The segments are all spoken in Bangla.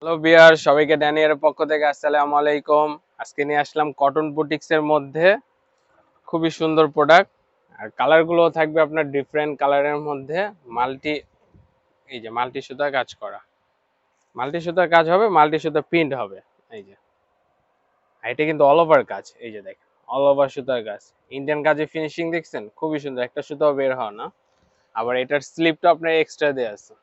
হ্যালো বিয়ার, সবাইকে ড্যানিয়ার পক্ষ থেকে আসসালামু আলাইকুম। আজকে নিয়ে আসলাম কটন বুটিক্স এর মধ্যে খুবই সুন্দর প্রোডাক্ট। আর কালারগুলো থাকবে আপনার ডিফারেন্ট কালারের মধ্যে। মাল্টি এই যে মাল্টি সুতা কাজ করা, মাল্টি সুতার কাজ হবে, মাল্টি সুতা প্রিন্ট হবে। এই যে আর এটা কিন্তু অল ওভার কাজ। এই যে দেখেন, অল ওভার সুতার কাজ, ইন্ডিয়ান কাজে ফিনিশিং দেখছেন, খুবই সুন্দর। একটা সুতাও বের হয় না। আবার এটার স্লিপটা আপনার এক্সট্রা দেওয়া আছে।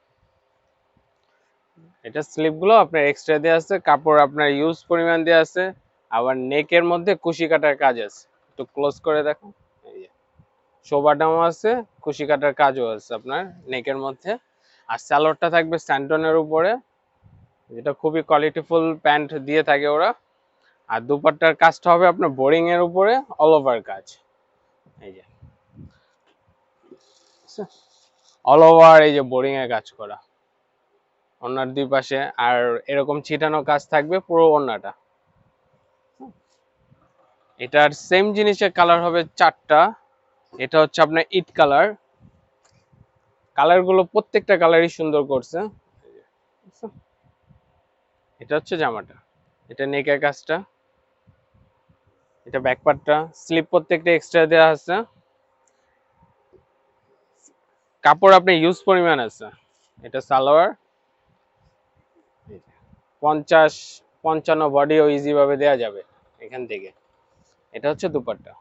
এটা স্লিপ গুলো আপনার এক্সট্রা দেওয়া আছে, কাপড় আপনার ইউজ পরিমাণ দেওয়া আছে। আবার নেকের মধ্যে কুশি কাটার কাজ আছে, একটু ক্লোজ করে দেখো। এই যে শো বাটনও আছে, কুশি কাটার কাজও আছে আপনার নেকের মধ্যে। আর সালোয়ারটা থাকবে স্যান্টনের উপরে, যেটা খুবই কোয়ালিটিফুল প্যান্ট দিয়ে থাকে ওরা। আর দুপাট্টার কাজটা হবে আপনার বোরিং এর উপরে, অল ওভার কাজ। এই যে অল ওভার এই যে বোরিং এর কাজ করা ওড়নার দুই পাশে। আর এরকম ছিটানো কাজ থাকবে পুরো ওড়নাটা। এটার সেম জিনিসের কালার হবে চারটা। এটা হচ্ছে আপনার ইট কালার। কালার গুলো প্রত্যেকটা কালারই সুন্দর করছে। এটা হচ্ছে জামাটা, এটা নেকের কাজটা, এটা ব্যাক পার্টটা, স্লিপ প্রত্যেকটা এক্সট্রা দেওয়া আছে। কাপড় আপনি ইউজ পরিমাণ আছে। এটা সালোয়ার 50-55 বডিও ইজি ভাবে দেওয়া যাবে এখান থেকে। এটা হচ্ছে দুপাট্টা।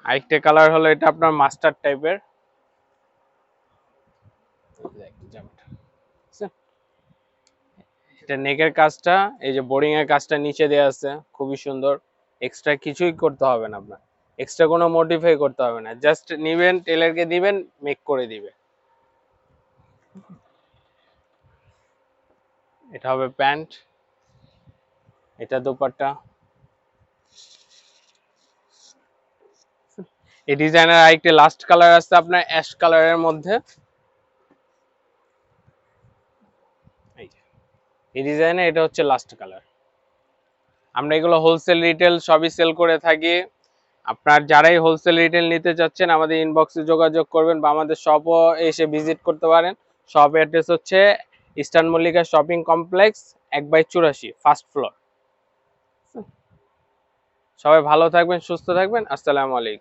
আরেকটা কালার হলো এটা আপনার মাস্টার্ড টাইপের জামাটা। এটা নেকের কাজটা, এই যে বোরিং এর কাজটা নিচে দেওয়া আছে, খুবই সুন্দর। এক্সট্রা কিছুই করতে হবে না আপনার, এক্সট্রা কোনো মডিফাই করতে হবে না। জাস্ট নিবেন, টেলারকে দিবেন, মেক করে দিবে। এটা হবে প্যান্ট, এটা দোপাট্টা। এই ডিজাইনের আরেকটি লাস্ট কালার আছে আপনার অ্যাশ কালারের মধ্যে। এই ডিজাইনে এটা হচ্ছে লাস্ট কালার। আমরা এগুলো হোলসেল রিটেল সবই সেল করে থাকি। আপনার যারাই হোলসেল রিটেল নিতে চাচ্ছেন আমাদের ইনবক্সে যোগাযোগ করবেন বা আমাদের শপও এসে ভিজিট করতে পারেন। শপ অ্যাড্রেস হচ্ছে eastern Mallika shopping complex 1/84 first floor. সবাই ভালো থাকবেন, সুস্থ থাকবেন। আসসালামু আলাইকুম।